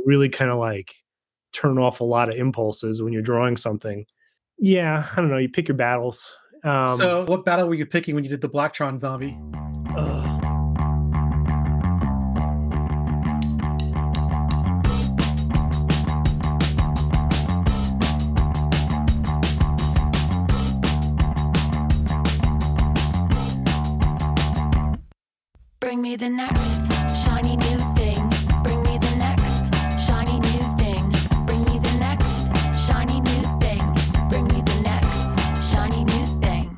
really kind of like turn off a lot of impulses when you're drawing something. Yeah, I don't know. You pick your battles. So what battle were you picking when you did the Blacktron zombie? Bring me the next shiny new thing. Bring me the next shiny new thing. Bring me the next shiny new thing. Bring me the next shiny new thing.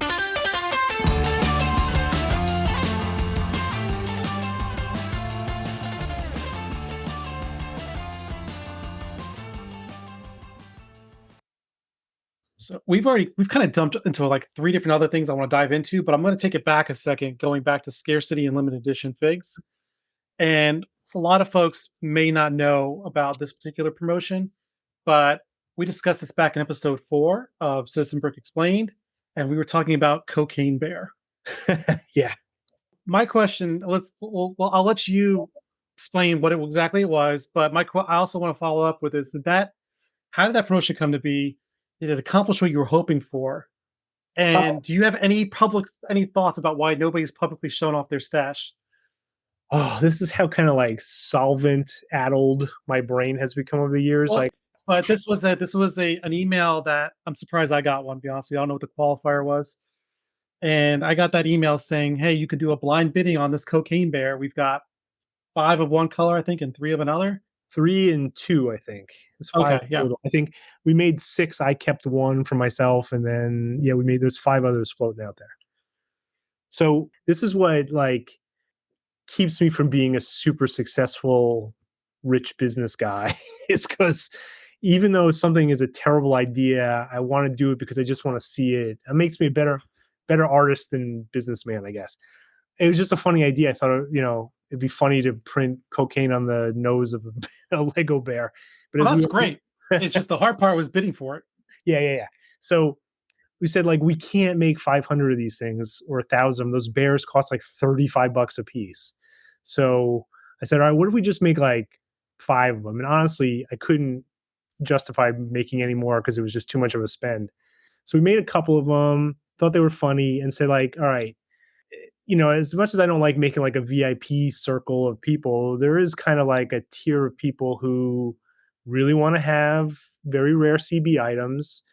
So we've kind of dumped into like 3 different other things I want to dive into, but I'm going to take it back a second, going back to scarcity and limited edition figs. And a lot of folks may not know about this particular promotion, but we discussed this back in episode 4 of Citizen Brick Explained, and we were talking about Cocaine Bear. Yeah. My question, I'll let you explain what it exactly was, but I also want to follow up with how did that promotion come to be? Did it accomplish what you were hoping for? And do you have any thoughts about why nobody's publicly shown off their stash? Oh, this is how kind of like solvent addled my brain has become over the years. Well, but this was an email that I'm surprised I got one. To be honest with you, I don't know what the qualifier was, and I got that email saying, "Hey, you can do a blind bidding on this Cocaine Bear. We've got 5 of one color, I think, and 3 of another." 3 and 2, I think. It was 5 Okay, yeah. total. I think we made 6. I kept 1 for myself, and then there's 5 others floating out there. So this is what like keeps me from being a super successful rich business guy. It's because even though something is a terrible idea, I want to do it because I just want to see it. It makes me a better artist than businessman, I guess. It was just a funny idea. I thought, it'd be funny to print cocaine on the nose of a Lego bear. But that's great. It's just the hard part was bidding for it. Yeah. So we said, like, we can't make 500 of these things or 1,000. Those bears cost like $35 a piece. So I said, all right, what if we just make like 5 of them? And honestly, I couldn't justify making any more because it was just too much of a spend. So we made a couple of them, thought they were funny, and said, like, all right, as much as I don't like making like a VIP circle of people, there is kind of like a tier of people who really want to have very rare CB items.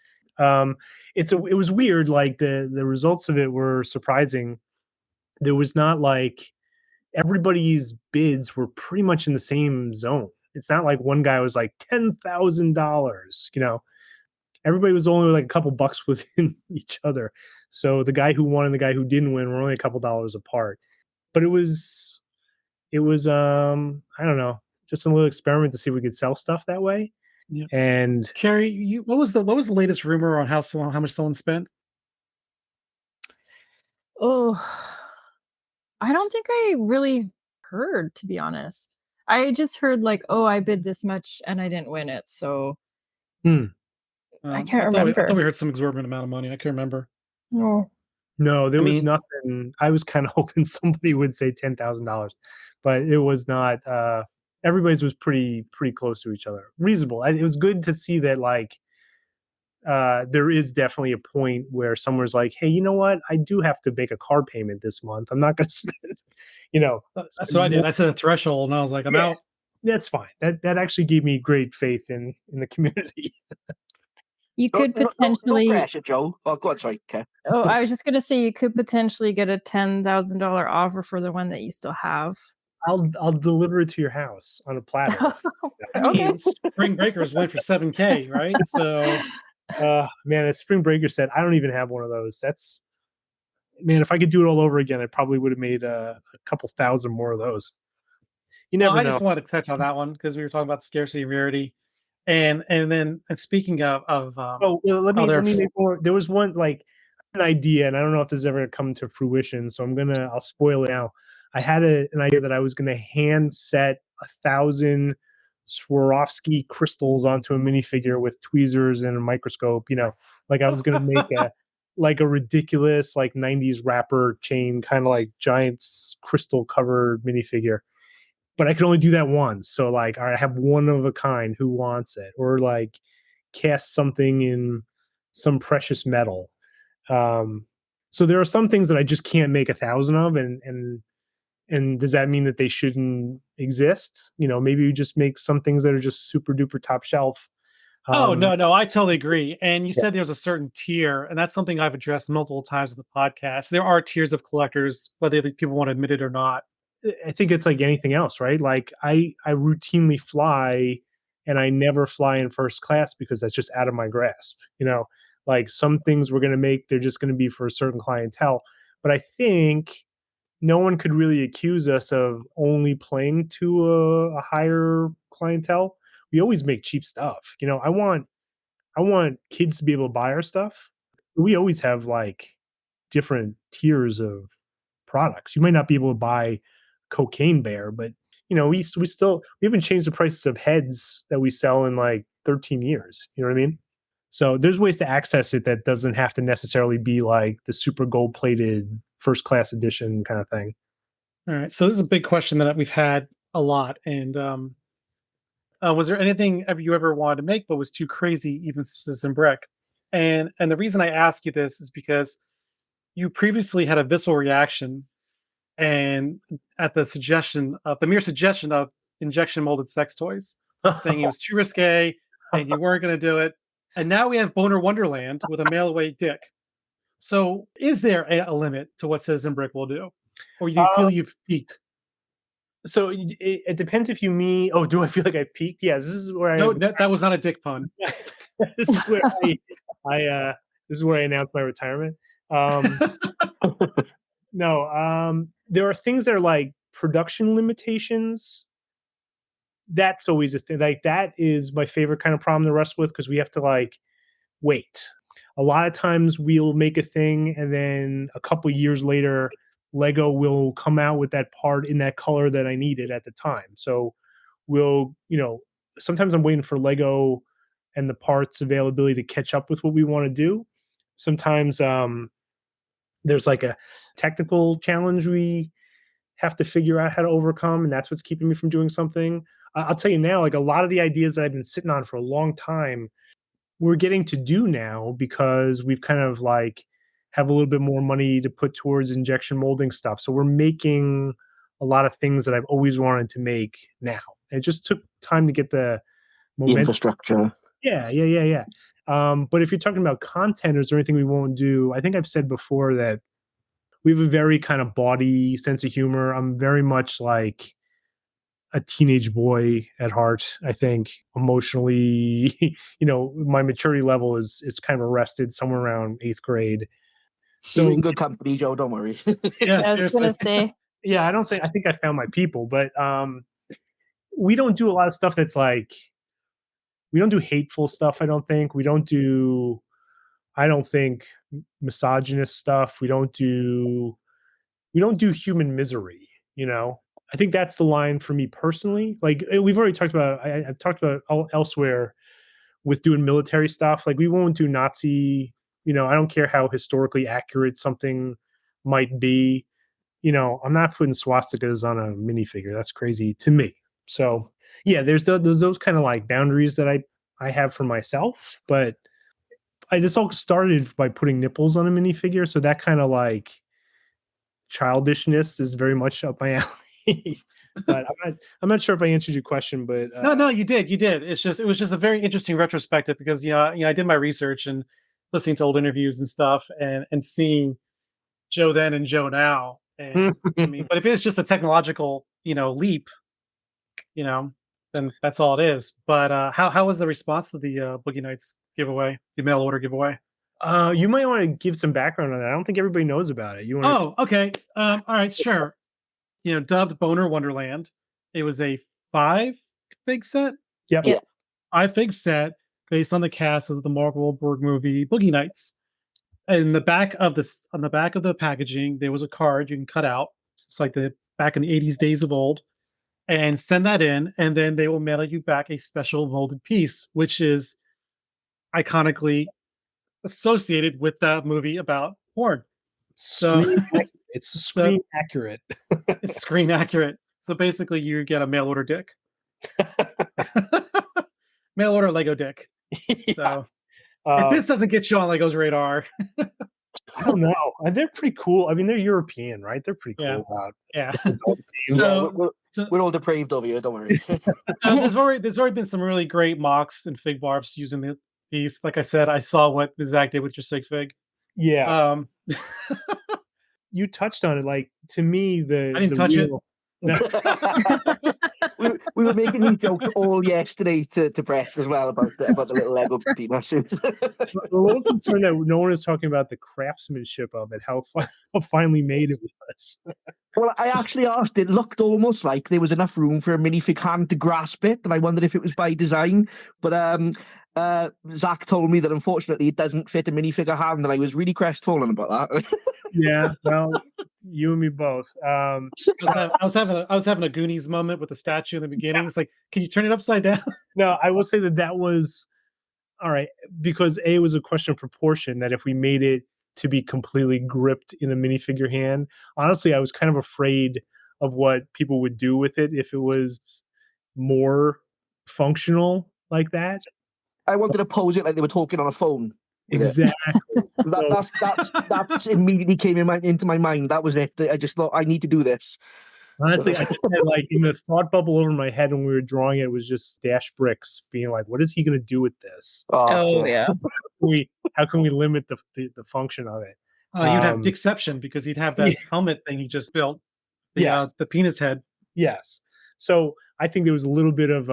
It was weird. Like the results of it were surprising. There was not like everybody's bids were pretty much in the same zone. It's not like one guy was like $10,000, everybody was only like a couple bucks within each other. So the guy who won and the guy who didn't win were only a couple dollars apart. But it was I don't know, just a little experiment to see if we could sell stuff that way. Yeah. And Kerry, what was the latest rumor on how much someone spent? Oh, I don't think I really heard, to be honest. I just heard like, oh, I bid this much and I didn't win it. So I can't remember. I thought we heard some exorbitant amount of money. I can't remember. No, there was nothing. I was kind of hoping somebody would say $10,000, but it was not. Everybody's was pretty close to each other. Reasonable. It was good to see that, like, there is definitely a point where someone's like, hey, you know what? I do have to make a car payment this month. I'm not going to spend, That's what I did. I set a threshold and I was like, I'm out. That's fine. That actually gave me great faith in the community. You could potentially. No pressure, Joe. Oh, go on, sorry, Kev. Oh, I was just going to say you could potentially get a $10,000 offer for the one that you still have. I'll deliver it to your house on a platter. Okay. Spring Breakers went for $7,000, right? So, man, that Spring Breaker set, I don't even have one of those. If I could do it all over again, I probably would have made a couple thousand more of those. You never know. I just wanted to touch on that one because we were talking about scarcity and rarity. And speaking of let me make more. There was one, like, an idea, and I don't know if this is ever going to come to fruition, so I'll spoil it now. I had an idea that I was going to hand set 1,000 Swarovski crystals onto a minifigure with tweezers and a microscope. Like I was going to make a ridiculous like 90s rapper chain, kind of like giant crystal covered minifigure. but I can only do that once. So like, all right, I have one of a kind. Who wants it? Or like cast something in some precious metal. So there are some things that I just can't make 1,000 of, and does that mean that they shouldn't exist? Maybe you just make some things that are just super duper top shelf. Oh, no, I totally agree. And you Yeah. said there's a certain tier, and that's something I've addressed multiple times in the podcast. There are tiers of collectors, whether people want to admit it or not. I think it's like anything else, right? Like I routinely fly, and I never fly in first class because that's just out of my grasp. Like some things we're going to make, they're just going to be for a certain clientele. But I think no one could really accuse us of only playing to a higher clientele. We always make cheap stuff. I want kids to be able to buy our stuff. We always have like different tiers of products. You might not be able to buy Cocaine Bear, but we haven't changed the prices of heads that we sell in like 13 years. You know what I mean? So there's ways to access it that doesn't have to necessarily be like the super gold plated first class edition kind of thing. All right. So this is a big question that we've had a lot. And was there anything you ever wanted to make but was too crazy, even Citizen Brick? And the reason I ask you this is because you previously had a visceral reaction, and at the mere suggestion of injection molded sex toys, saying it was too risque and you weren't going to do it. And now we have Boner Wonderland with a mail away dick. So is there a limit to what Citizen Brick will do? Or do you feel you've peaked? So it depends if you mean. Oh, do I feel like I peaked? Yeah, this is where No, that was not a dick pun. this is where this is where I announced my retirement. No, there are things that are like production limitations. That's always a thing. Like that is my favorite kind of problem to wrestle with because we have to like wait. A lot of times we'll make a thing and then a couple years later, Lego will come out with that part in that color that I needed at the time. So sometimes I'm waiting for Lego and the parts availability to catch up with what we want to do. Sometimes there's like a technical challenge we have to figure out how to overcome, and that's what's keeping me from doing something. I'll tell you now, like a lot of the ideas that I've been sitting on for a long time, we're getting to do now because we've kind of like have a little bit more money to put towards injection molding stuff. So we're making a lot of things that I've always wanted to make now. It just took time to get the momentum. Infrastructure. Yeah. But if you're talking about content, is there anything we won't do? I think I've said before that we have a very kind of bawdy sense of humor. I'm very much like a teenage boy at heart. I think emotionally, my maturity level is kind of arrested somewhere around 8th grade. So you're in good company, Joe. Don't worry. Yeah, I was gonna say. Yeah, I think I found my people, but we don't do a lot of stuff that's like, we don't do hateful stuff. I don't think misogynist stuff. We don't do human misery, I think that's the line for me personally. Like we've already talked about, I've talked about elsewhere with doing military stuff. Like we won't do Nazi, I don't care how historically accurate something might be. I'm not putting swastikas on a minifigure. That's crazy to me. So yeah, there's those kind of like boundaries that I have for myself, but this all started by putting nipples on a minifigure. So that kind of like childishness is very much up my alley. But I'm not sure if I answered your question, but No, you did. It was just a very interesting retrospective because I did my research and listening to old interviews and stuff and seeing Joe then and Joe now. And I mean, but if it's just a technological, leap, then that's all it is. But how was the response to the Boogie Nights giveaway, the mail order giveaway? You might want to give some background on that. I don't think everybody knows about it. Oh, okay. All right, sure. Dubbed Boner Wonderland. It was a 5-fig set. Yep. Yeah. 5-fig set based on the cast of the Mark Wahlberg movie Boogie Nights. In the back of on the back of the packaging, there was a card you can cut out, just like the back in the 80s days of old, and send that in, and then they will mail you back a special molded piece, which is iconically associated with that movie about porn. So it's screen accurate. it's screen accurate. So basically, you get a mail order dick. Mail order Lego dick. Yeah. So if this doesn't get you on Lego's radar, I don't know. They're pretty cool. I mean, they're European, right? They're pretty cool about yeah. adult themes. We're all depraved over here. Don't worry. There's already been some really great mocks and fig barfs using the piece. Like I said, I saw what Zach did with your sig fig. Yeah. You touched on it. Like, to me, I didn't touch it. we were making these jokes all yesterday to Brett as well about the little Lego peanut suits. I'm a little concerned that no one is talking about the craftsmanship of it, how finely made it was. Well, I actually asked. It looked almost like there was enough room for a minifig hand to grasp it, and I wondered if it was by design. But Zach told me that unfortunately it doesn't fit a minifigure hand, and I was really crestfallen about that. Yeah, well, you and me both. I was having a Goonies moment with the statue in the beginning. It's like, can you turn it upside down? No, I will say that was all right, because it was a question of proportion, that if we made it to be completely gripped in a minifigure hand, honestly, I was kind of afraid of what people would do with it if it was more functional like that. I wanted to pose it like they were talking on a phone. Exactly. That's immediately came into my mind. That was it. I just thought I need to do this. Honestly, I just had like in the thought bubble over my head when we were drawing it was just Dash Bricks being like, "What is he going to do with this? Oh yeah. How can we limit the function of it?" You'd have Dickception because he'd have that helmet thing he just built. The penis head. Yes. So I think there was a little bit of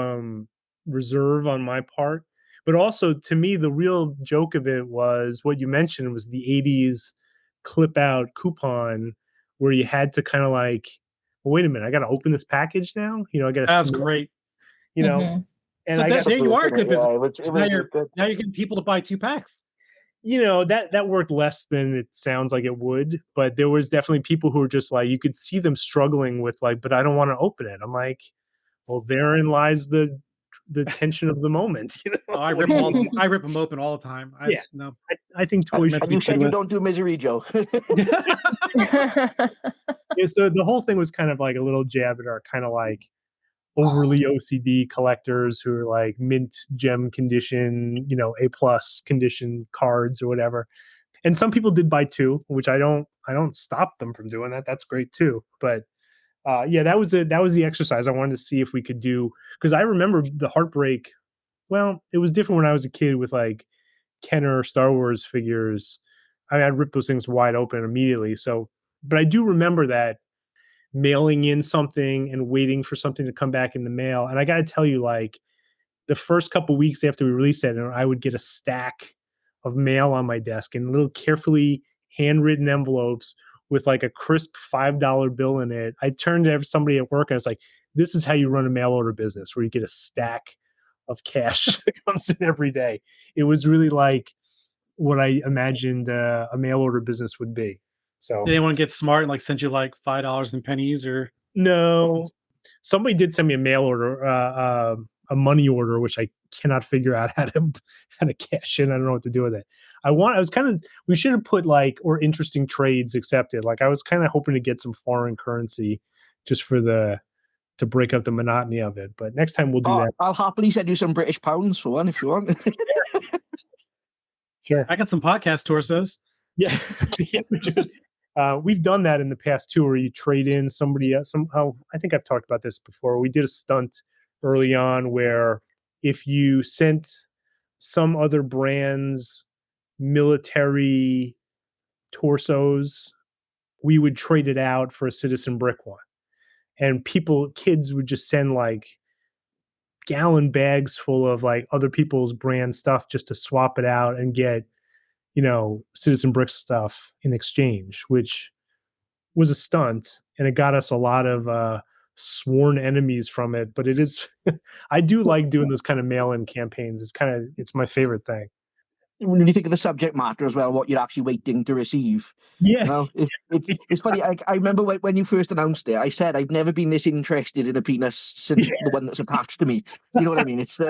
reserve on my part. But also, to me, the real joke of it was what you mentioned was the 80s clip out coupon where you had to kind of like, well, wait a minute, I got to open this package now? I got to. That's great. And so there you are, good business. Now you're getting people to buy 2 packs. That worked less than it sounds like it would. But there was definitely people who were just like, you could see them struggling with like, but I don't want to open it. I'm like, well, therein lies the tension of the moment. I rip them open all the time. I think toys. And you said you don't do misery, Joe. So the whole thing was kind of like a little jab at our kind of like overly OCD collectors who are like mint gem condition, A+ condition cards or whatever. And some people did buy 2, which I don't stop them from doing that. That's great too. But that was the exercise I wanted to see if we could do, because I remember the heartbreak. Well, it was different when I was a kid with like Kenner Star Wars figures. I mean, I'd rip those things wide open immediately. So, but I do remember that mailing in something and waiting for something to come back in the mail. And I got to tell you, like the first couple weeks after we released it, I would get a stack of mail on my desk in little carefully handwritten envelopes with like a crisp $5 bill in it. I turned to somebody at work and I was like, this is how you run a mail order business, where you get a stack of cash that comes in every day. It was really like what I imagined a mail order business would be. So did anyone get smart and like send you like $5 in pennies or? No, somebody did send me a mail order, a money order, which I cannot figure out how to cash in. I don't know what to do with it. We should have put like, or interesting trades accepted. Like I was kind of hoping to get some foreign currency just to break up the monotony of it. But next time we'll do that. I'll happily send you some British pounds for one if you want. Sure. I got some podcast torsos. Yeah. We've done that in the past too, where you trade in somebody else. Somehow, I think I've talked about this before. We did a stunt early on where if you sent some other brand's military torsos, we would trade it out for a Citizen Brick one. And kids would just send like gallon bags full of like other people's brand stuff just to swap it out and get, Citizen Brick stuff in exchange, which was a stunt. And it got us a lot of sworn enemies from it. But it is, I do like doing those kind of mail-in campaigns. It's my favorite thing. When you think of the subject matter as well, what you're actually waiting to receive. Yeah. It's funny. I remember when you first announced it, I said I've never been this interested in a penis since the one that's attached to me. You know what I mean? It's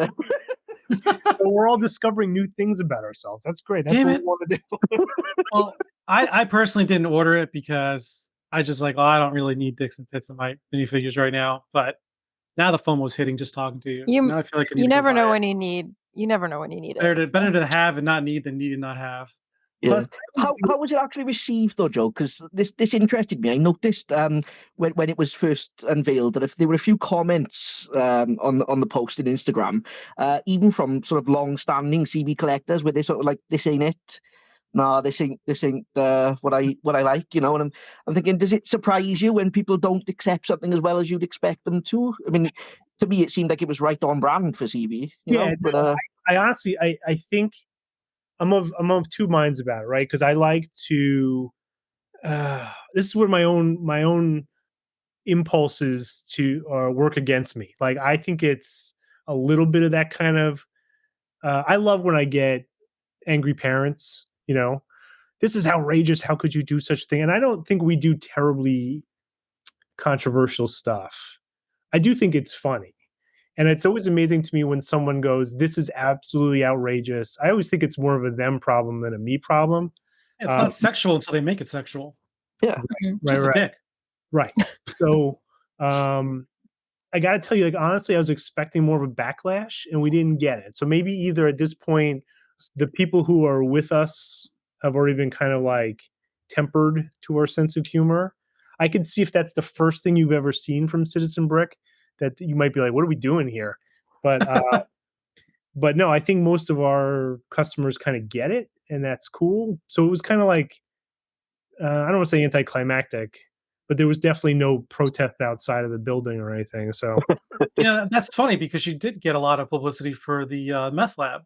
we're all discovering new things about ourselves. That's great. That's what we want to do. Well, I personally didn't order it because I just like, oh, I don't really need dicks and tits in my minifigures right now. But now the FOMO's hitting just talking to you. You Now I feel like I need you to go never buy know it. when you need. You never know when you need it. Better to have and not need than need and not have. Yeah. Plus, How was it actually received though, Joe? Because this interested me. I noticed when it was first unveiled that if there were a few comments on the post on Instagram, even from sort of long-standing CB collectors, where they sort of like, this ain't it. No, this ain't what I like, you know. And I'm thinking, does it surprise you when people don't accept something as well as you'd expect them to? I mean, to me, it seemed like it was right on brand for CB, you know. yeah, But no, I honestly, I think I'm of two minds about it, right? Because I like to. This is where my own impulses to work against me. Like I think it's a little bit of that kind of. I love when I get angry parents. You know, this is outrageous. How could you do such a thing? And I don't think we do terribly controversial stuff. I do think it's funny. And it's always amazing to me when someone goes, "This is absolutely outrageous." I always think it's more of a them problem than a me problem. It's not sexual until they make it sexual. yeah, Mhm. Just a Right. dick. Right. So, I gotta tell you, like, honestly, I was expecting more of a backlash, and we didn't get it. So maybe either at this point, the people who are with us have already been kind of like tempered to our sense of humor. I can see if that's the first thing you've ever seen from Citizen Brick, that you might be like, "What are we doing here?" But but no, I think most of our customers kind of get it, and that's cool. So it was kind of like I don't want to say anticlimactic, but there was definitely no protest outside of the building or anything. So Yeah, that's funny because you did get a lot of publicity for the meth lab.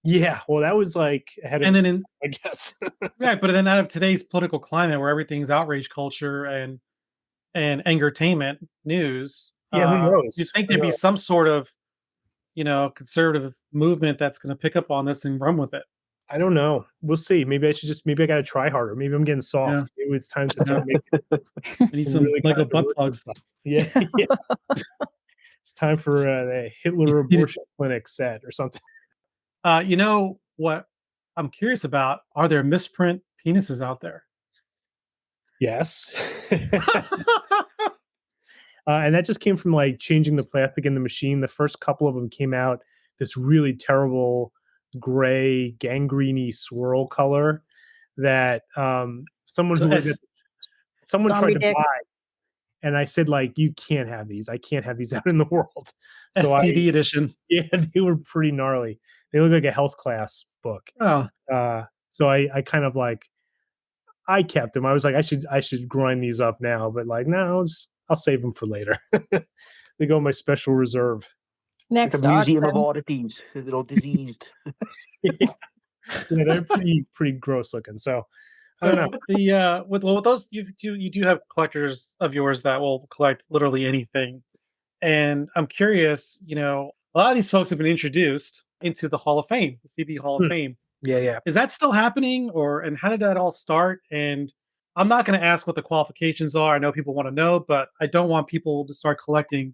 yeah, well, that was like ahead of And its then in time, I guess. right, but then out of today's political climate where everything's outrage culture and entertainment news, Yeah, who you'd knows? think Who there'd be knows? some sort of, conservative movement that's gonna pick up on this and run with it. I don't know. We'll see. Maybe I got to try harder. Maybe I'm getting Yeah, soft. Maybe it's time to yeah. start making I need some some really Lego butt controversial plugs. stuff. Yeah, yeah. It's time for a Hitler You did abortion clinic set or something. you know what I'm curious about? Are there misprint penises out there? Yes. And that just came from like changing the plastic in the machine. The first couple of them came out this really terrible gray, gangreney swirl color that someone So who was S someone tried Zombie to dick. buy, and I said like, "You can't have these. I can't have these out in the world." So I STD edition. yeah, they were pretty gnarly. They look like a health class book. Oh, So I kind of like I kept them. I was like, I should grind these up now, but like, no, I'll save them for later. They go in my special reserve. like a Next museum of auction. oddities. They're all diseased. Yeah, they're pretty gross looking. So I don't know. so the with those you do have collectors of yours that will collect literally anything, and I'm curious. A lot of these folks have been introduced into the Hall of Fame, the CB Hall of Hmm. Fame. Yeah, yeah. Is that still happening, and how did that all start? And I'm not going to ask what the qualifications are. I know people want to know, but I don't want people to start collecting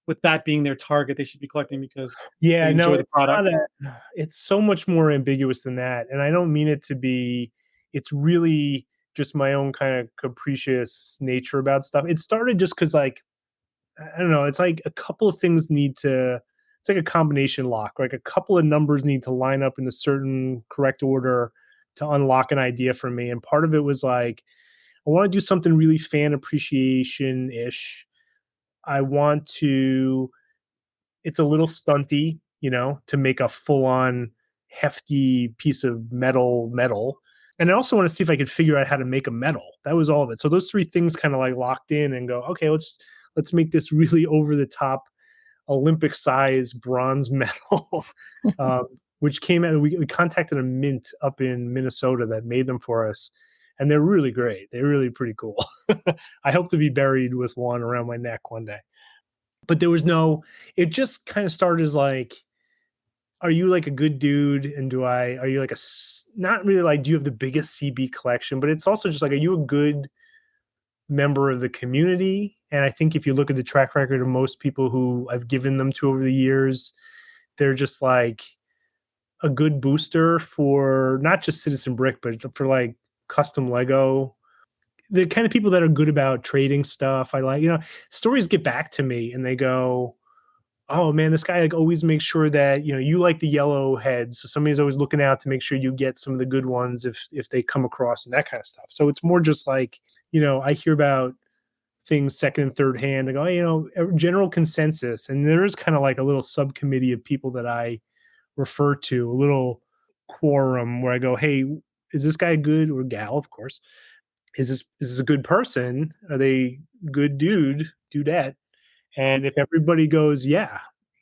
with that being their target. They should be collecting because they Yeah, no, enjoy the it's product. not it's so much more ambiguous than that. And I don't mean it to be, it's really just my own kind of capricious nature about stuff. It started just because like, I don't know, it's like a couple of things it's like a combination lock. Like a couple of numbers need to line up in a certain correct order to unlock an idea for me. And part of it was like, I want to do something really fan appreciation ish. I want to it's a little stunty, to make a full on hefty piece of metal. And I also want to see if I could figure out how to make a medal. That was all of it. So those three things kind of like locked in and go, okay, let's make this really over the top Olympic size bronze medal. Which came out. We contacted a mint up in Minnesota that made them for us, and they're really great. They're really pretty cool. I hope to be buried with one around my neck one day. But there was no. It just kind of started as like, are you like a good dude, and are you like not really like, do you have the biggest CB collection? But it's also just like, are you a good member of the community? And I think if you look at the track record of most people who I've given them to over the years, they're just like a good booster for not just Citizen Brick, but for like custom Lego. the kind of people that are good about trading stuff. I like, stories get back to me and they go, oh man, this guy like always makes sure that, you like the yellow heads. So somebody's always looking out to make sure you get some of the good ones if they come across and that kind of stuff. So it's more just like, I hear about things second and third hand. I go, a general consensus. And there is kind of like a little subcommittee of people that I refer to, a little quorum where I go, hey, is this guy good, or gal, of course? Is this a good person? Are they good dudette? And if everybody goes, yeah,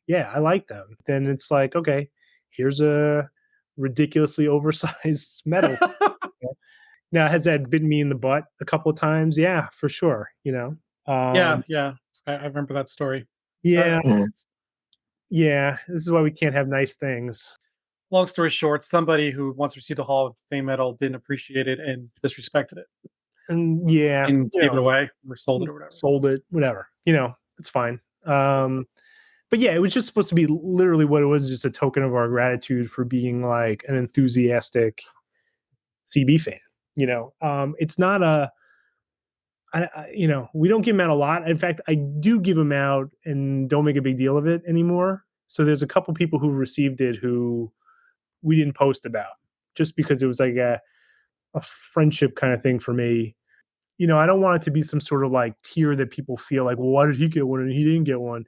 I like them, then it's like, okay, here's a ridiculously oversized medal. Now, has that bitten me in the butt a couple of times? Yeah, for sure. Yeah. I remember that story. Yeah. Yeah. This is why we can't have nice things. Long story short, somebody who once received a Hall of Fame medal didn't appreciate it and disrespected it. And yeah. And gave it away or sold it or whatever. Sold it, whatever. It's fine. But yeah, it was just supposed to be literally what it was, just a token of our gratitude for being like an enthusiastic CB fan. It's not we don't give them out a lot. In fact, I do give them out and don't make a big deal of it anymore. So there's a couple people who received it who we didn't post about, just because it was like a friendship kind of thing for me. I don't want it to be some sort of like tier that people feel like, well, why did he get one and he didn't get one?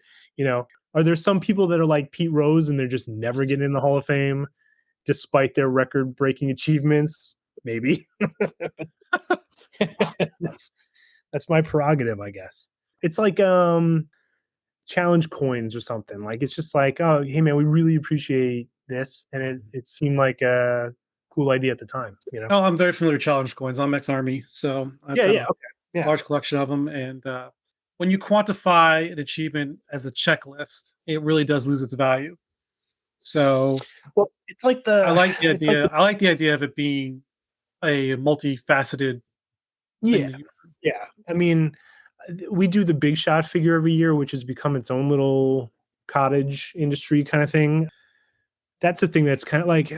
Are there some people that are like Pete Rose and they're just never getting in the Hall of Fame despite their record-breaking achievements? Maybe. That's my prerogative, I guess. It's like challenge coins or something. Like, it's just like, oh, hey man, we really appreciate this, and it seemed like a cool idea at the time. Oh, I'm very familiar with challenge coins. I'm ex-Army, so I've got a large collection of them. And when you quantify an achievement as a checklist, it really does lose its value. So, well, it's like I like the idea. I like the idea of it being a multifaceted. Yeah. I mean, we do the big shot figure every year, which has become its own little cottage industry kind of thing. That's the thing that's kind of like,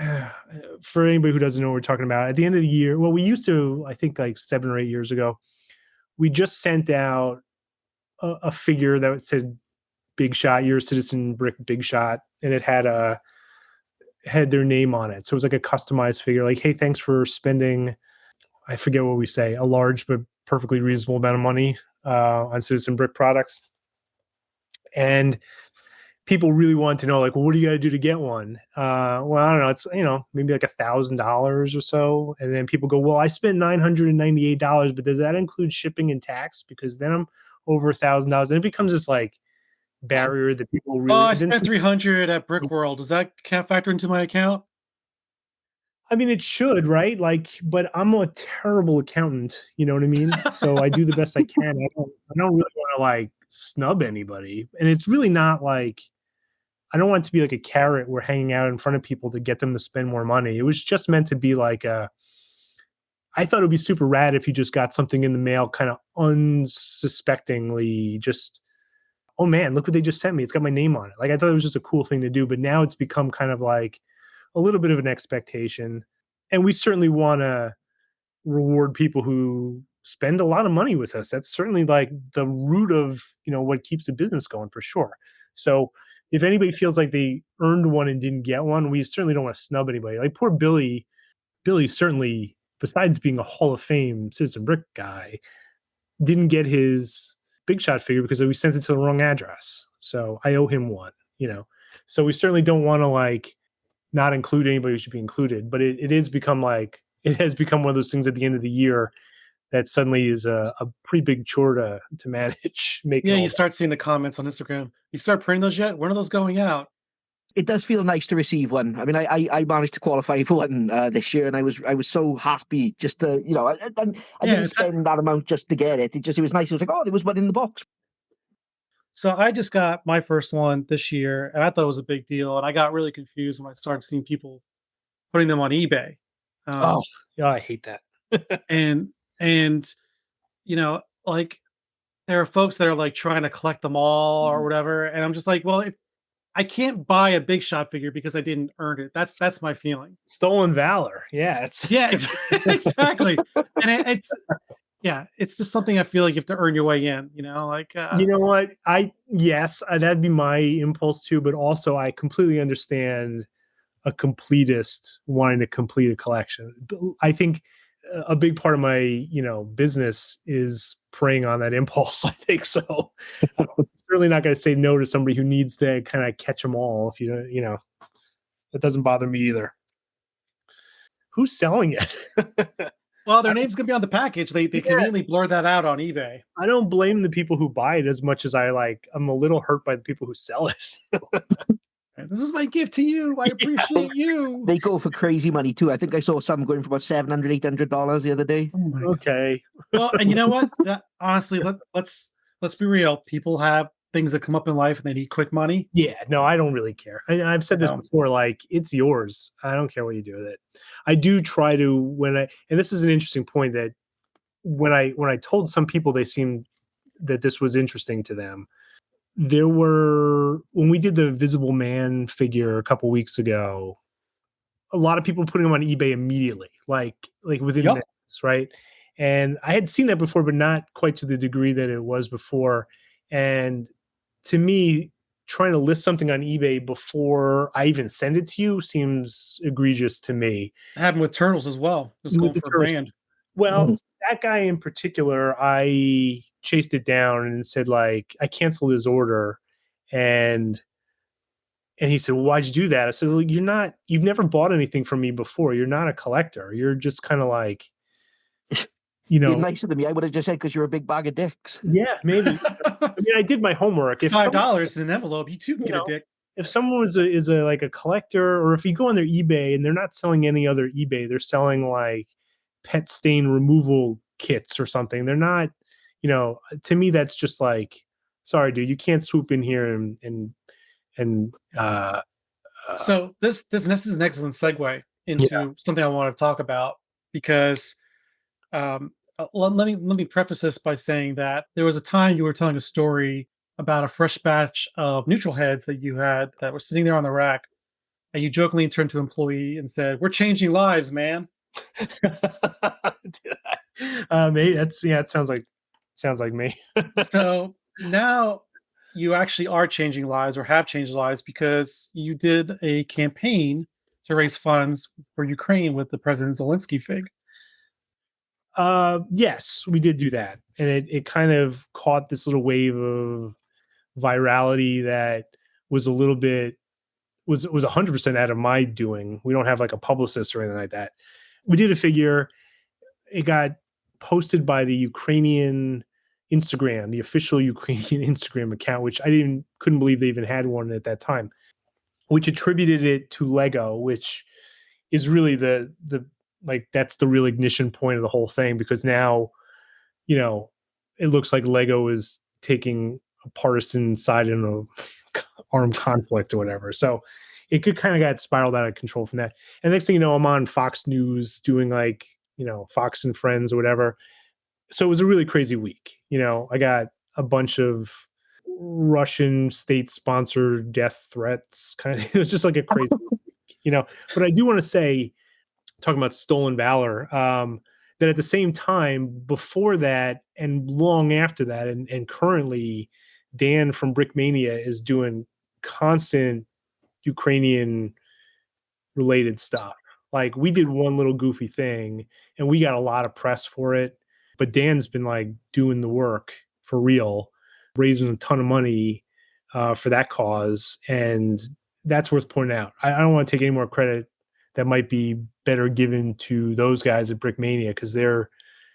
for anybody who doesn't know what we're talking about, at the end of the year, well, we used to, I think like 7 or 8 years ago, we just sent out a figure that said big shot, you're a Citizen Brick big shot, and it had their name on it. So it was like a customized figure, like, hey, thanks for spending, I forget what we say, a large but perfectly reasonable amount of money on Citizen Brick products. And people really want to know, like, well, what do you got to do to get one? Well, I don't know. It's, maybe like $1,000 or so. And then people go, well, I spent $998, but does that include shipping and tax? Because then I'm over $1,000. And it becomes this like barrier that people really. Oh, I spent $300 at Brick World. Does that factor into my account? I mean, it should, right? Like, but I'm a terrible accountant. You know what I mean? So I do the best I can. I don't really want to like snub anybody. And it's really not like, I don't want it to be like a carrot we're hanging out in front of people to get them to spend more money. It was just meant to be like I thought it would be super rad if you just got something in the mail kind of unsuspectingly, just, oh man, look what they just sent me. It's got my name on it. Like, I thought it was just a cool thing to do, but now it's become kind of like a little bit of an expectation. And we certainly want to reward people who spend a lot of money with us. That's certainly like the root of, what keeps the business going, for sure. So if anybody feels like they earned one and didn't get one, we certainly don't want to snub anybody. Like poor Billy certainly, besides being a Hall of Fame Citizen Brick guy, didn't get his big shot figure because we sent it to the wrong address. So I owe him one, So we certainly don't want to like not include anybody who should be included, but it has become one of those things at the end of the year that suddenly is a pretty big chore to manage. You start seeing the comments on Instagram. You start printing those yet? When are those going out? It does feel nice to receive one. I mean, I managed to qualify for one this year, and I was so happy just to, I didn't spend that amount just to get it. It was nice. It was like, oh, there was one in the box. So I just got my first one this year, and I thought it was a big deal. And I got really confused when I started seeing people putting them on eBay. I hate that. and like there are folks that are like trying to collect them all or whatever, and I'm just like, well, if I can't buy a big shot figure because I didn't earn it. That's my feeling. Stolen valor. Yeah, exactly. And Yeah, it's just something I feel like you have to earn your way in, like, You know what? Yes, that'd be my impulse too, but also I completely understand a completist wanting to complete a collection. I think a big part of my, business is preying on that impulse. I think so. I'm certainly not going to say no to somebody who needs to kind of catch them all. If that doesn't bother me either. Who's selling it? well, their name's gonna be on the package. They Yeah. conveniently blur that out on eBay. I don't blame the people who buy it as much as I'm a little hurt by the people who sell it. This is my gift to you. I appreciate you. They go for crazy money too. I think I saw some going for about $700, $800 the other day. Oh my God. Okay. Well, and you know what? That honestly, let's be real. People have things that come up in life and they need quick money. Yeah, no, I don't really care. I've said this No. before, like, it's yours. I don't care what you do with it. I do try to and this is an interesting point that when I told some people they seemed that this was interesting to them, there were when we did the Visible Man figure a couple weeks ago, a lot of people putting them on eBay immediately, like within Yep. minutes, right? And I had seen that before, but not quite to the degree that it was before. And to me, trying to list something on eBay before I even send it to you seems egregious to me. It happened with Turtles as well. It was With going the for a Turtles. grand. Well, that guy in particular, I chased it down and said, like, I canceled his order. And he said, well, why'd you do that? I said, well, you've never bought anything from me before. You're not a collector. You're just kind of like, You're nicer than me. I would have just said because you're a big bag of dicks. Yeah, maybe. I mean, I did my homework. If $5 in an envelope, you too can get a dick. If someone is like a collector, or if you go on their eBay and they're not selling any other eBay, they're selling like pet stain removal kits or something. They're not, to me, that's just like, sorry, dude, you can't swoop in here and So this is an excellent segue into something I want to talk about because let me preface this by saying that there was a time you were telling a story about a fresh batch of neutral heads that you had that were sitting there on the rack, and you jokingly turned to an employee and said, "We're changing lives, man." Maybe it sounds like me. So now you actually are changing lives or have changed lives because you did a campaign to raise funds for Ukraine with the President Zelensky fig. Yes, we did do that. And it kind of caught this little wave of virality that was a little bit was 100% out of my doing. We don't have like a publicist or anything like that. We did a figure. It got posted by the Ukrainian Instagram, the official Ukrainian Instagram account, which I couldn't believe they even had one at that time, which attributed it to Lego, which is really the that's the real ignition point of the whole thing, because now, it looks like Lego is taking a partisan side in a armed conflict or whatever. So it could kind of got spiraled out of control from that. And next thing you know, I'm on Fox News doing like, Fox and Friends or whatever. So it was a really crazy week. I got a bunch of Russian state-sponsored death threats. Kind of, it was just like a crazy week, But I do want to say, talking about stolen valor, that at the same time, before that and long after that, and currently, Dan from Brickmania is doing constant Ukrainian related stuff. Like, we did one little goofy thing and we got a lot of press for it, but Dan's been like doing the work for real, raising a ton of money for that cause. And that's worth pointing out. I don't want to take any more credit that might be better given to those guys at Brickmania, because they're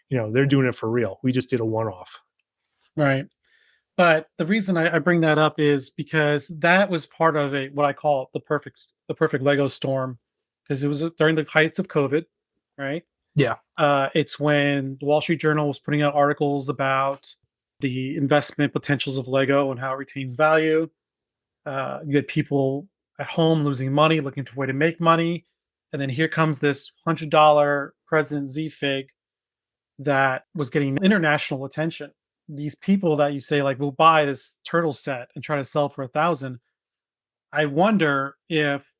doing it for real. We just did a one-off. Right. But the reason I bring that up is because that was part of what I call the perfect Lego storm, because it was during the heights of COVID, right? Yeah. It's when the Wall Street Journal was putting out articles about the investment potentials of Lego and how it retains value. You had people at home losing money, looking for a way to make money. And then here comes this $100 President Z fig that was getting international attention. These people that you say like will buy this turtle set and try to sell for 1,000. I wonder if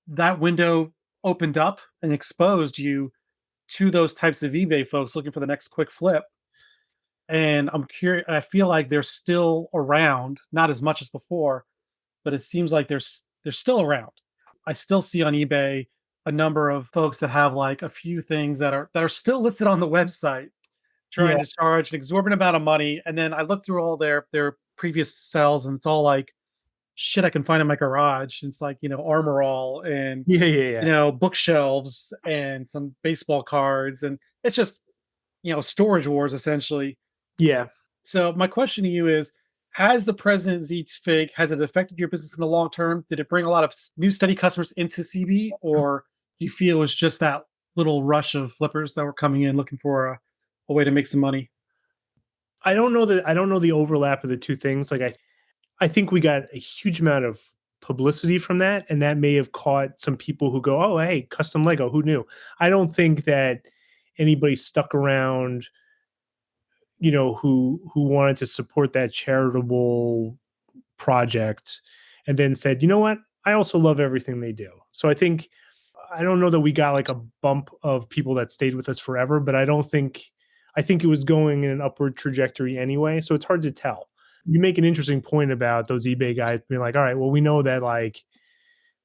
that window opened up and exposed you to those types of eBay folks looking for the next quick flip. And I'm curious. I feel like they're still around, not as much as before, but it seems like they're still around. I still see on eBay a number of folks that have like a few things that are still listed on the website, Yeah. trying to charge an exorbitant amount of money. And then I look through all their previous sales, and it's all like shit I can find in my garage. It's like, Armor All and Yeah. Yeah. Yeah. bookshelves and some baseball cards, and it's just storage wars essentially. Yeah. So my question to you is, has the President's Eats Fig, has it affected your business in the long term? Did it bring a lot of new steady customers into CB, or do you feel it was just that little rush of flippers that were coming in looking for a way to make some money? I don't know the overlap of the two things. Like I think we got a huge amount of publicity from that, and that may have caught some people who go, "Oh, hey, custom Lego, who knew?" I don't think that anybody stuck around, who wanted to support that charitable project and then said, "You know what? I also love everything they do." So I don't know that we got like a bump of people that stayed with us forever, but I think it was going in an upward trajectory anyway. So it's hard to tell. You make an interesting point about those eBay guys being like, all right, well, we know that like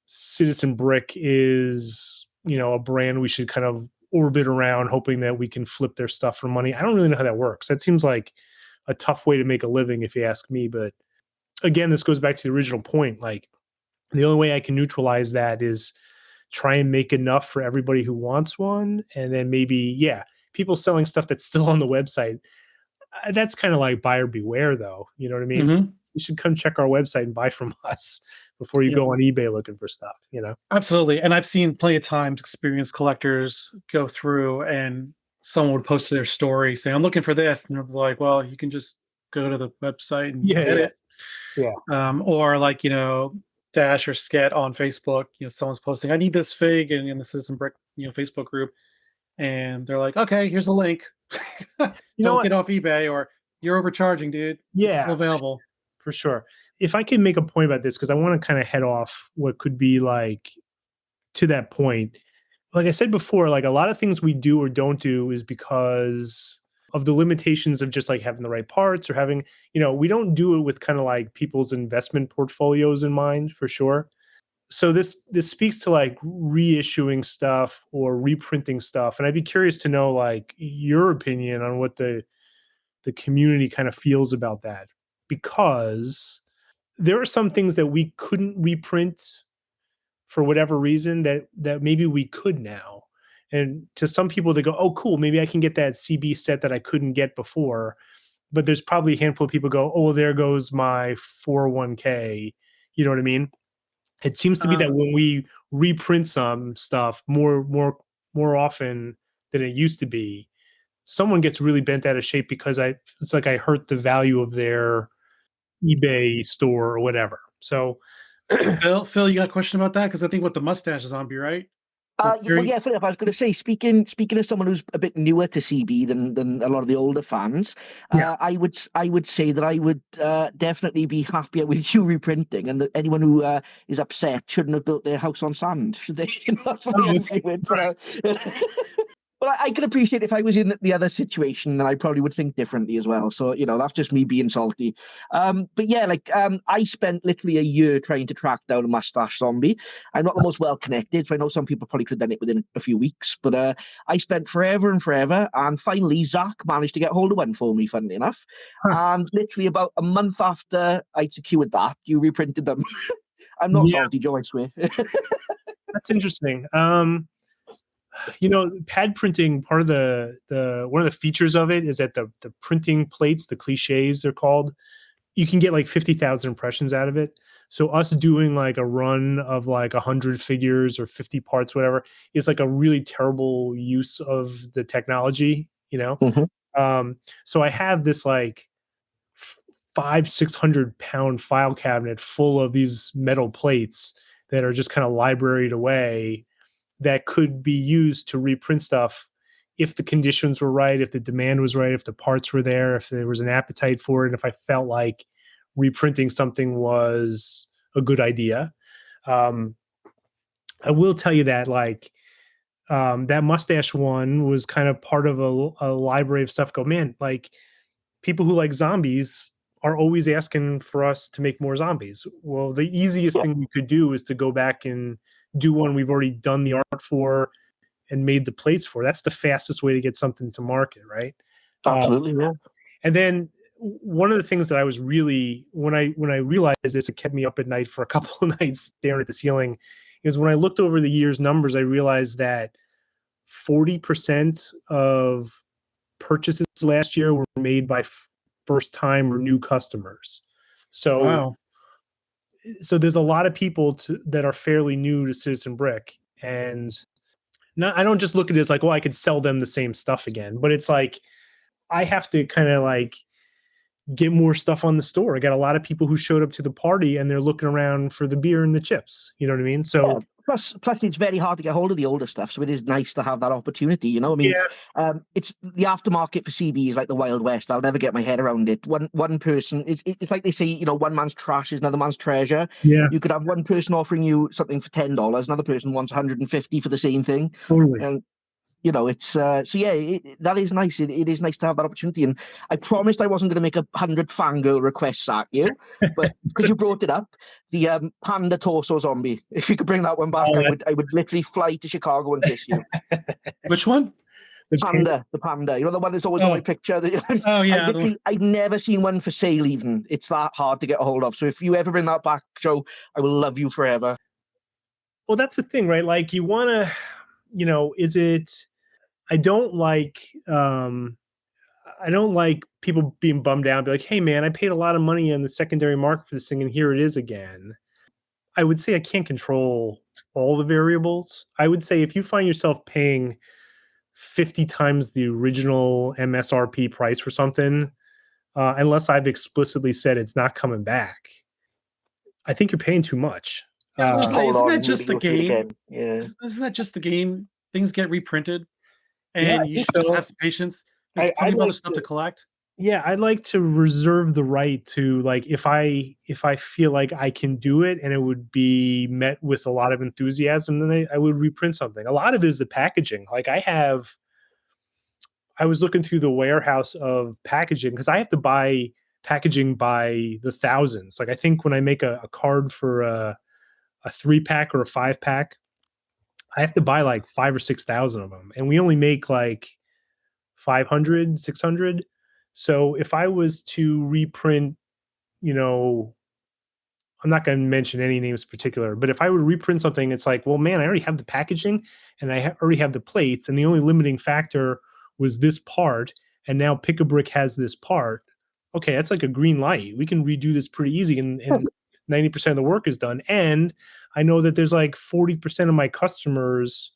Citizen Brick is, a brand we should kind of orbit around, hoping that we can flip their stuff for money. I don't really know how that works. That seems like a tough way to make a living, if you ask me. But again, this goes back to the original point. Like, the only way I can neutralize that is try and make enough for everybody who wants one. And then maybe, people selling stuff that's still on the website. That's kind of like buyer beware, though. You know what I mean? Mm-hmm. You should come check our website and buy from us before you go on eBay looking for stuff. Absolutely. And I've seen plenty of times experienced collectors go through and someone would post their story saying, I'm looking for this. And they're like, well, you can just go to the website and get it. Yeah. Or like, Dash or Sket on Facebook, someone's posting, I need this fig, and in the Citizen Brick, Facebook group. And they're like, okay, here's a link. Don't get off eBay, or you're overcharging, dude. It's still available. For sure. If I can make a point about this, because I want to kind of head off what could be like to that point. Like I said before, like a lot of things we do or don't do is because of the limitations of just like having the right parts or having, we don't do it with kind of like people's investment portfolios in mind, for sure. So this speaks to like reissuing stuff or reprinting stuff. And I'd be curious to know like your opinion on what the community kind of feels about that, because there are some things that we couldn't reprint for whatever reason that maybe we could now. And to some people, they go, oh, cool, maybe I can get that CB set that I couldn't get before. But there's probably a handful of people go, oh, well, there goes my 401k. You know what I mean? It seems to be that when we reprint some stuff more often than it used to be, someone gets really bent out of shape because it's like I hurt the value of their eBay store or whatever. So, Phil, you got a question about that? Because I think what the mustache is on, right? Well, yeah, Philip, I was going to say, speaking of someone who's a bit newer to CB than a lot of the older fans, I would say that I would definitely be happier with you reprinting, and that anyone who is upset shouldn't have built their house on sand, should they? That's what I would. But I can appreciate if I was in the other situation, then I probably would think differently as well. So, that's just me being salty. But yeah, I spent literally a year trying to track down a mustache zombie. I'm not the most well connected, so I know some people probably could have done it within a few weeks. But I spent forever and forever. And finally, Zach managed to get hold of one for me, funnily enough. And literally about a month after I secured that, you reprinted them. I'm not salty, Joe, I swear. That's interesting. Pad printing, part of the one of the features of it is that the printing plates, the cliches they're called, you can get like 50,000 impressions out of it. So us doing like a run of like 100 figures or 50 parts, whatever, is like a really terrible use of the technology, Mm-hmm. So I have this like 500-600 pound file cabinet full of these metal plates that are just kind of libraried away, that could be used to reprint stuff if the conditions were right, if the demand was right, if the parts were there, if there was an appetite for it, if I felt like reprinting something was a good idea. I will tell you that that mustache one was kind of part of a library of stuff. Man, like people who like zombies are always asking for us to make more zombies. Well, the easiest thing we could do is to go back and do one we've already done the art for and made the plates for. That's the fastest way to get something to market, right? Absolutely, yeah. And then one of the things that I was really, when I realized this, it kept me up at night for a couple of nights staring at the ceiling, is when I looked over the year's numbers, I realized that 40% of purchases last year were made by first time or new customers. So, Wow. so there's a lot of people that are fairly new to Citizen Brick, and I don't just look at it as like, well, I could sell them the same stuff again, but it's like I have to kind of like get more stuff on the store. I got a lot of people who showed up to the party and they're looking around for the beer and the chips. You know what I mean? So Yeah. Plus, it's very hard to get hold of the older stuff, so it is nice to have that opportunity. You know, I mean, it's the aftermarket for CB is like the Wild West. I'll never get my head around it. One person, it's like they say, you know, one man's trash is another man's treasure. Yeah, You could have one person offering you something for $10, another person wants 150 for the same thing, totally. and you know, it's so yeah, that is nice. It is nice to have that opportunity. And I promised I wasn't going to make 100 fangirl requests at you, but because you brought it up, the panda torso zombie. If you could bring that one back, I would literally fly to Chicago and kiss you. Which one? The panda. You know, the one that's always on my picture. Oh yeah. I've never seen one for sale. Even it's that hard to get a hold of. So if you ever bring that back, Joe, I will love you forever. Well, that's the thing, right? Like you want to, you know, is it? I don't like people being bummed out, be like, hey man, I paid a lot of money on the secondary market for this thing and here it is again. I would say I can't control all the variables. I would say if you find yourself paying 50 times the original MSRP price for something, unless I've explicitly said it's not coming back, I think you're paying too much. I was gonna say, isn't that just the game? Yeah. Isn't that just the game? Things get reprinted. And you should just have some patience. There's plenty of other stuff to collect. Yeah, I'd like to reserve the right to, like, if I feel like I can do it and it would be met with a lot of enthusiasm, then I would reprint something. A lot of it is the packaging. Like I was looking through the warehouse of packaging because I have to buy packaging by the thousands. Like I think when I make a card for a 3-pack or a 5-pack, I have to buy like 5,000 or 6,000 of them. And we only make like 500, 600. So if I was to reprint, you know, I'm not going to mention any names in particular, but if I would reprint something, it's like, well, man, I already have the packaging and I already have the plates. And the only limiting factor was this part. And now Pick-a-Brick has this part. Okay, that's like a green light. We can redo this pretty easy. And 90% of the work is done. And I know that there's like 40% of my customers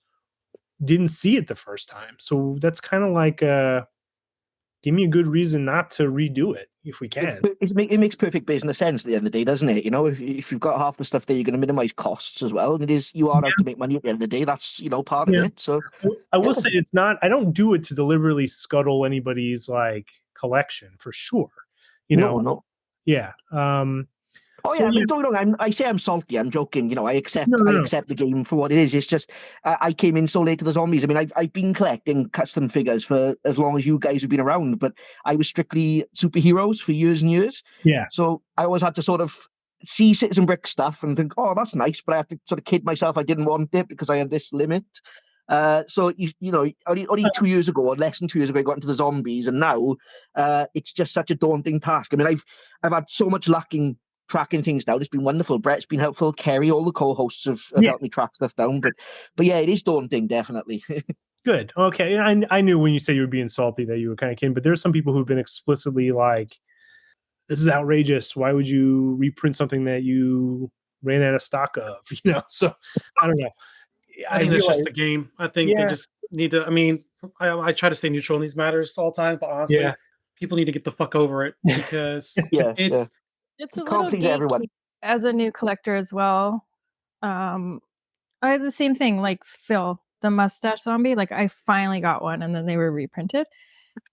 didn't see it the first time. So that's kind of like, give me a good reason not to redo it if we can. It makes perfect business sense at the end of the day, doesn't it? You know, if you've got half the stuff there, you're going to minimize costs as well. And you are out to make money at the end of the day. That's, you know, part of it. So I will say it's not, I don't do it to deliberately scuttle anybody's like collection for sure. You know? No. Yeah. Oh yeah, I mean, don't get me wrong. I say I'm salty. I'm joking. You know, I accept the game for what it is. It's just I came in so late to the zombies. I mean, I've been collecting custom figures for as long as you guys have been around, but I was strictly superheroes for years and years. Yeah. So I always had to sort of see Citizen Brick stuff and think, oh, that's nice, but I have to sort of kid myself I didn't want it because I had this limit. So you know, only 2 years ago, or less than 2 years ago, I got into the zombies, and now it's just such a daunting task. I mean, I've had so much luck in tracking things down. It's been wonderful. Brett's been helpful. Kerry, all the co-hosts have helped me track stuff down. But yeah, it is daunting, definitely. Good. Okay. I knew when you said you were being salty that you were kind of kidding, but there's some people who've been explicitly like, this is outrageous. Why would you reprint something that you ran out of stock of? You know, so I don't know. I think it's just the game. I think they just need to, I mean, I try to stay neutral in these matters all the time, but honestly, people need to get the fuck over it because it's a little gatekeep as a new collector as well. I had the same thing, like Phil, the mustache zombie. Like I finally got one, and then they were reprinted.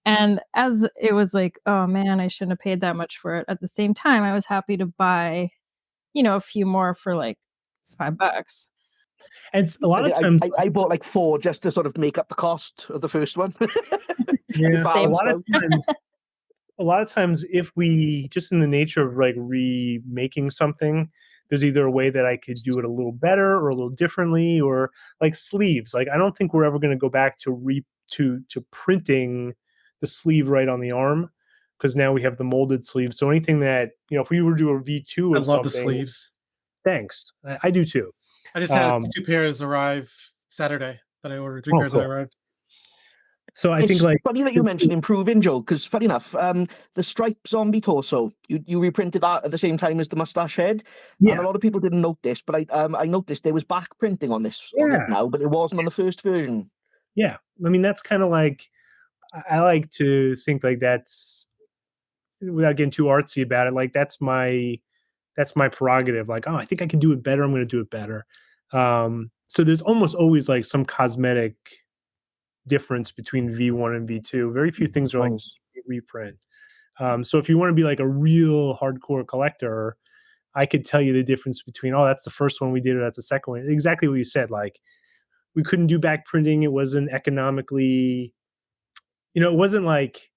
And as it was like, oh man, I shouldn't have paid that much for it. At the same time, I was happy to buy, you know, a few more for like $5. And a lot of times I bought like 4 just to sort of make up the cost of the first one. A lot of times a lot of times if we just in the nature of like remaking something, there's either a way that I could do it a little better or a little differently, or like sleeves. Like I don't think we're ever going to go back to printing the sleeve right on the arm, because now we have the molded sleeve. So anything that, if we were to do a V2 I of love the something, sleeves. thanks. I do too. I just had 2 pairs arrive Saturday that I ordered, 3 Oh, pairs that cool. arrived. So I think It's like funny that you mentioned improving, Joe, because funny enough, the striped zombie torso, you reprinted that at the same time as the mustache head, and yeah, a lot of people didn't notice, but I noticed there was back printing on it yeah, now, but it wasn't on the first version. yeah. I mean that's kind of like I like to think like that's, without getting too artsy about it, like that's my prerogative. Like, oh, I think I can do it better. I'm going to do it better. So there's almost always like some cosmetic difference between V1 and V2. Very few things are like Nice. reprint. So if you want to be like a real hardcore collector, I could tell you the difference between, oh, that's the first one we did, or that's the second one. Exactly what you said. Like we couldn't do back printing. It wasn't economically, it wasn't like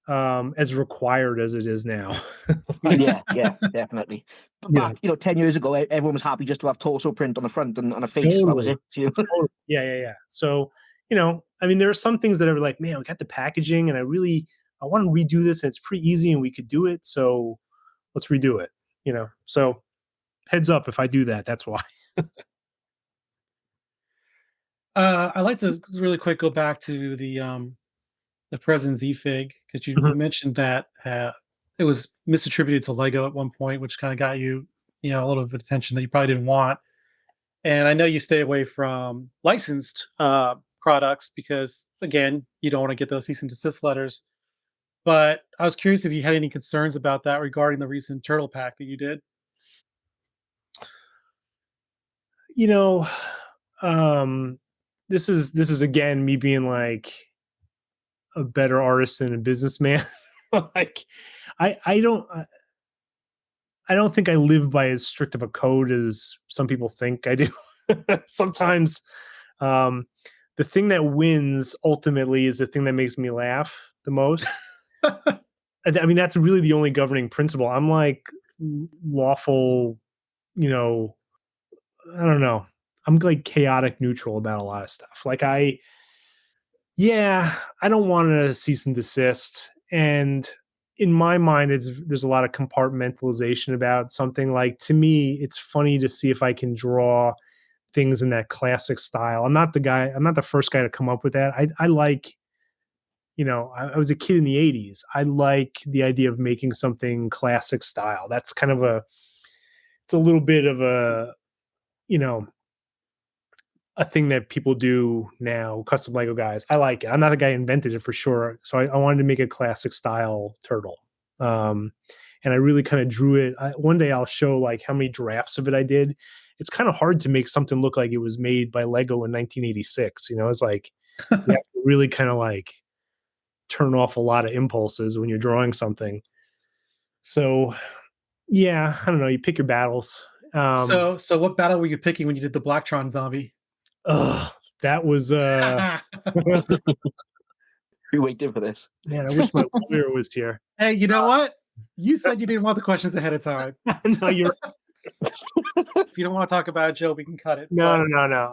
as required as it is now. Yeah, definitely. But Yeah. back, 10 years ago, everyone was happy just to have torso print on the front and a face. That was Totally. it. You know? Totally. Yeah. So, I mean, there are some things that are like, man, we got the packaging and I want to redo this and it's pretty easy and we could do it. So let's redo it. So heads up if I do that, that's why. I'd like to really quick go back to the President Z Fig, because you Mhm. mentioned that it was misattributed to Lego at one point, which kind of got you, a little bit of attention that you probably didn't want. And I know you stay away from licensed products because, again, you don't want to get those cease and desist letters. But I was curious if you had any concerns about that regarding the recent turtle pack that you did. You know, um, this is again me being like a better artist than a businessman. Like I don't think I live by as strict of a code as some people think I do. Sometimes um, the thing that wins ultimately is the thing that makes me laugh the most. I mean, that's really the only governing principle. I'm like lawful, you know, I don't know. I'm like chaotic neutral about a lot of stuff. Like I don't want to cease and desist. And in my mind, there's a lot of compartmentalization about something. Like to me, it's funny to see if I can draw things in that classic style. I'm not the first guy to come up with that. I like, I was a kid in the 80s. I like the idea of making something classic style. That's kind of it's a little bit of you know, a thing that people do now, custom Lego guys. I like it. I'm not a guy who invented it for sure. So I wanted to make a classic style turtle. Um, and I really kind of drew it. One day I'll show like how many drafts of it I did. It's kind of hard to make something look like it was made by Lego in 1986. It's like you have to really kind of like turn off a lot of impulses when you're drawing something. So yeah, I don't know. You pick your battles. So what battle were you picking when you did the Blacktron zombie? That was We waited for this. man, I wish my lawyer was here. Hey, you know what? You said you didn't want the questions ahead of time. No, you're If you don't want to talk about it, Joe, we can cut it. no.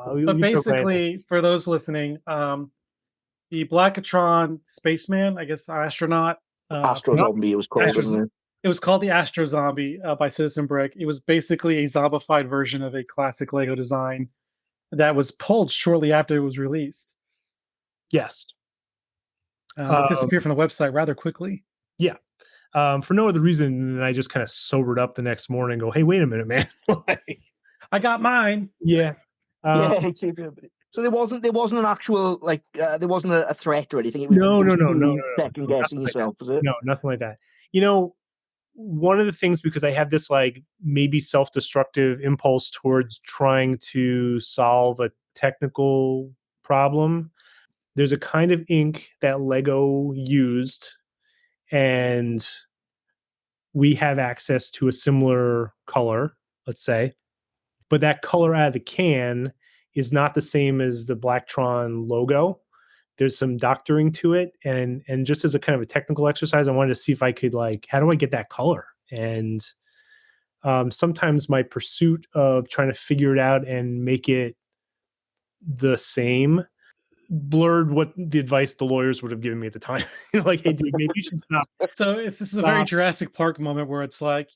But You took my answer. basically, for those listening, the Blackatron spaceman, I guess astronaut, Astro Zombie, it was called, Astro- wasn't it? it was called the Astro Zombie by Citizen Brick. It was basically a zombified version of a classic Lego design that was pulled shortly after it was released. Yes. It disappeared from the website rather quickly. Yeah. For no other reason than I just kind of sobered up the next morning and go, hey, wait a minute, man. Like, I got mine. yeah. Yeah. So there wasn't an actual there wasn't a threat or anything. It was No. second guessing yourself, was it? No, nothing like that. One of the things, because I have this like maybe self-destructive impulse towards trying to solve a technical problem, there's a kind of ink that Lego used, and we have access to a similar color, let's say, but that color out of the can is not the same as the Blacktron logo. there's some doctoring to it, and just as a kind of a technical exercise, I wanted to see if I could like, how do I get that color? And sometimes my pursuit of trying to figure it out and make it the same blurred what the advice the lawyers would have given me at the time. Like, hey, dude, maybe you should stop. So this is a very Jurassic Park moment where it's like,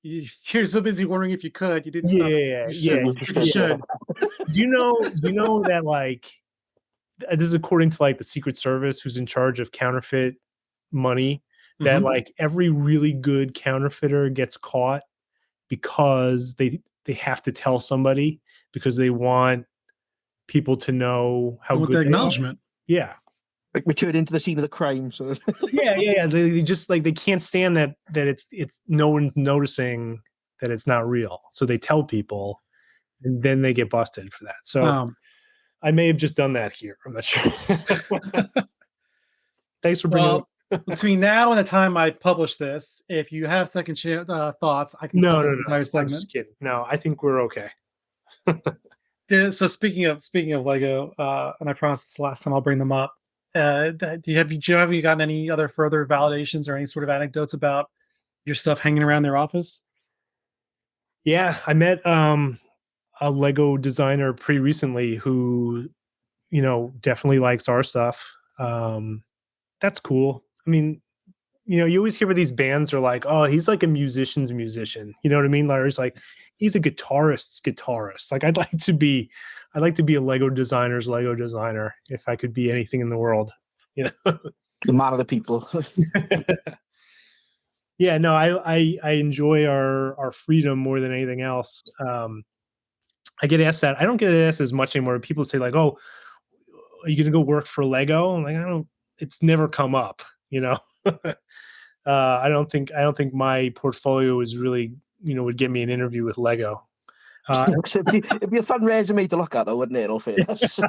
you're so busy wondering if you could, you didn't stop. Yeah, If you should. Do you know that like this is according to like the Secret Service, who's in charge of counterfeit money, that like every really good counterfeiter gets caught because they have to tell somebody because they want people to know how With good the they are. acknowledgement. Yeah. Like return into the scene of the crime. So Yeah. They just like, they can't stand that it's no one's noticing that it's not real. So they tell people and then they get busted for that. So I may have just done that here. I'm not sure. Thanks for bringing it up. Between now and the time I publish this, if you have second thoughts, I can No. entire I'm segment. just kidding. No, I think we're okay. So speaking of Lego, and I promised this last time I'll bring them up. Have you gotten any other further validations or any sort of anecdotes about your stuff hanging around their office? Yeah, I met a Lego designer pretty recently who, definitely likes our stuff. That's cool. I mean, you always hear where these bands are like, oh, he's like a musician's musician. You know what I mean? Larry's like, he's a guitarist's guitarist. Like, I'd like to be a Lego designer's Lego designer if I could be anything in the world. The man of the people. Yeah, no, I enjoy our freedom more than anything else. I get asked that. I don't get asked as much anymore. People say like, oh, are you going to go work for Lego? I'm like, it's never come up, I don't think my portfolio is really, would get me an interview with Lego. It'd be a fun resume to look at, though, wouldn't it? All fairness.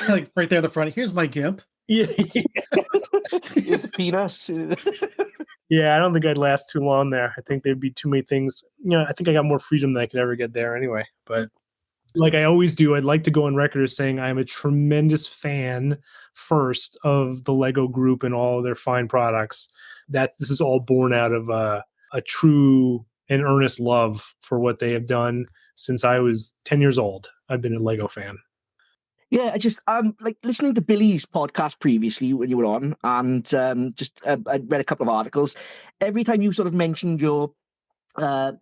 Like right there in the front. Here's my GIMP. Yeah. Here's the penis. Yeah, I don't think I'd last too long there. I think there'd be too many things. I think I got more freedom than I could ever get there anyway. But like I always do, I'd like to go on record as saying I'm a tremendous fan first of the Lego group and all of their fine products. That this is all born out of a true and earnest love for what they have done since I was 10 years old. I've been a Lego fan. Yeah, I just like listening to Billy's podcast previously when you were on, and I read a couple of articles. Every time you sort of mentioned your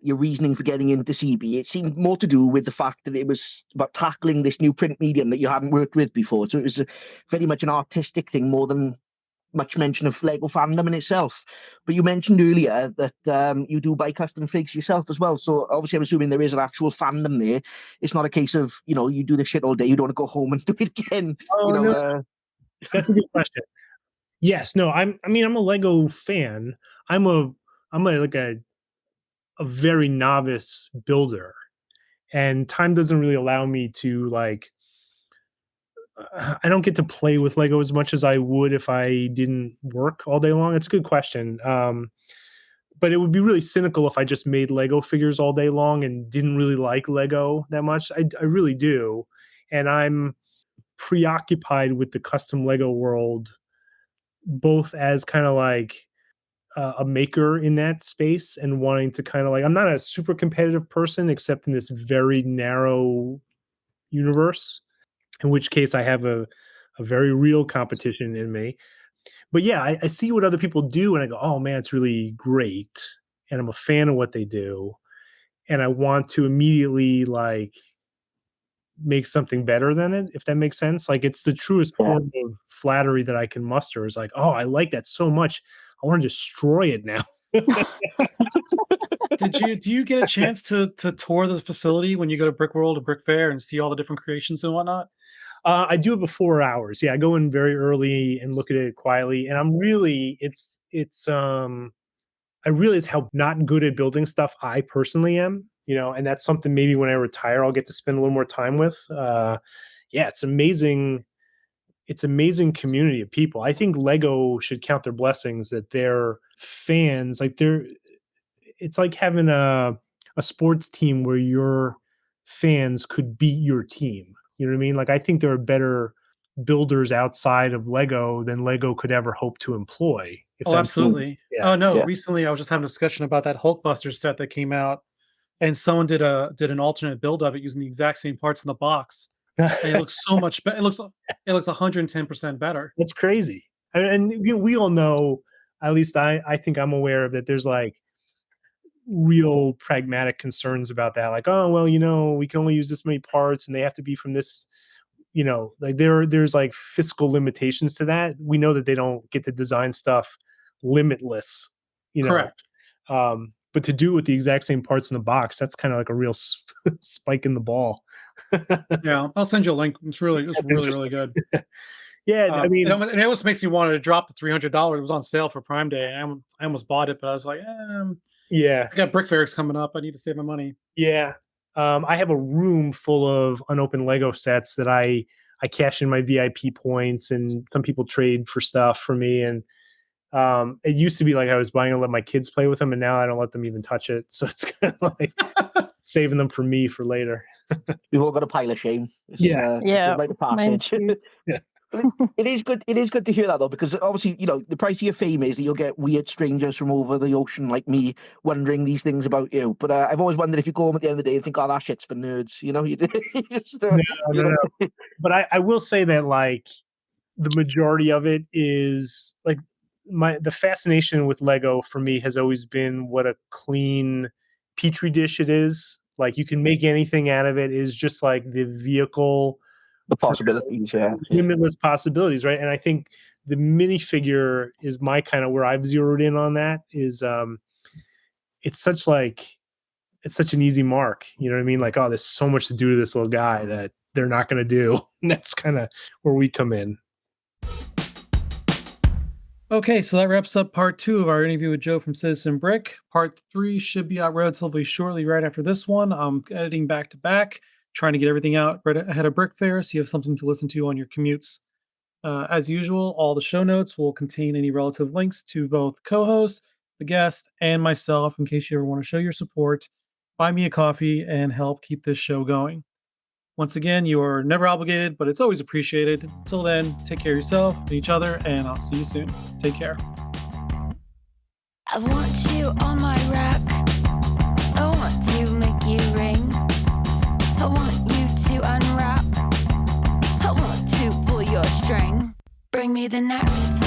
reasoning for getting into CB, it seemed more to do with the fact that it was about tackling this new print medium that you hadn't worked with before. So it was very much an artistic thing more than much mention of Lego fandom in itself. But you mentioned earlier that you do buy custom figs yourself as well. So obviously I'm assuming there is an actual fandom there. It's not a case of, you do this shit all day, you don't want to go home and do it again. No. That's a good question. Yes, no, I'm a Lego fan. I'm a very novice builder, and time doesn't really allow me to I don't get to play with Lego as much as I would if I didn't work all day long. It's a good question. But it would be really cynical if I just made Lego figures all day long and didn't really like Lego that much. I really do. And I'm preoccupied with the custom Lego world, both as kind of like a maker in that space and wanting to kind of I'm not a super competitive person, except in this very narrow universe, in which case I have a very real competition in me. But yeah, I see what other people do and I go, oh man, it's really great. And I'm a fan of what they do. And I want to immediately make something better than it, if that makes sense. It's the truest form of flattery that I can muster is oh, I like that so much. I want to destroy it now. Do you get a chance to tour the facility when you go to Brick World or Brick Fair and see all the different creations and whatnot? I do it before hours. Yeah, I go in very early and look at it quietly. And I'm really, I realize how not good at building stuff I personally am, and that's something maybe when I retire, I'll get to spend a little more time with. Yeah, it's amazing. It's amazing community of people. I think Lego should count their blessings that their fans, it's like having a sports team where your fans could beat your team. You know what I mean? I think there are better builders outside of Lego than Lego could ever hope to employ. If Oh, that absolutely. yeah. Oh no, Yeah. recently I was just having a discussion about that Hulkbuster set that came out, and someone did an alternate build of it using the exact same parts in the box, and it looks so much better. It looks 110% better. That's crazy. And we all know, at least I think I'm aware of that there's like real pragmatic concerns about that. Like, oh, well, we can only use this many parts and they have to be from this, like there's like fiscal limitations to that. We know that they don't get to design stuff limitless, Correct. but to do it with the exact same parts in the box, that's kind of like a real spike in the ball. Yeah, I'll send you a link. It's really That's really good. Yeah, I mean, it almost makes me want to drop the $300. It was on sale for Prime Day. I almost bought it, but I was like, yeah, I got Brick Fairs coming up. I need to save my money. yeah. I have a room full of unopened Lego sets that I cash in my VIP points, and some people trade for stuff for me. And it used to be like I was buying and let my kids play with them, and now I don't let them even touch it. So it's kind of like saving them for me for later. We've all got a pile of shame. It's, Yeah. it's Yeah, a rite of mine passage. too. Yeah. It is good. It is good to hear that though, because obviously, the price of your fame is that you'll get weird strangers from over the ocean like me wondering these things about you. But I've always wondered if you go home at the end of the day and think, "Oh, that shit's for nerds," you just, No. But I will say that like the majority of it is like the fascination with Lego for me has always been what a clean petri dish it is. Like you can make anything out of it. It is just like the vehicle. the possibilities. Yeah. Limitless possibilities, right? And I think the minifigure is my kind of where I've zeroed in on that is it's such an easy mark. You know what I mean? Like, oh, there's so much to do to this little guy that they're not going to do. And that's kind of where we come in. Okay, so that wraps up part 2 of our interview with Joe from Citizen Brick. Part 3 should be out relatively shortly right after this one. I'm editing back to back, trying to get everything out right ahead of Brick Fair so you have something to listen to on your commutes. As usual, all the show notes will contain any relative links to both co-hosts, the guest, and myself in case you ever want to show your support, buy me a coffee, and help keep this show going. Once again, you are never obligated, but it's always appreciated. Till then, take care of yourself and each other, and I'll see you soon. Take care. I want you on my rack. I want to make you ring. I want you to unwrap. I want to pull your string. Bring me the next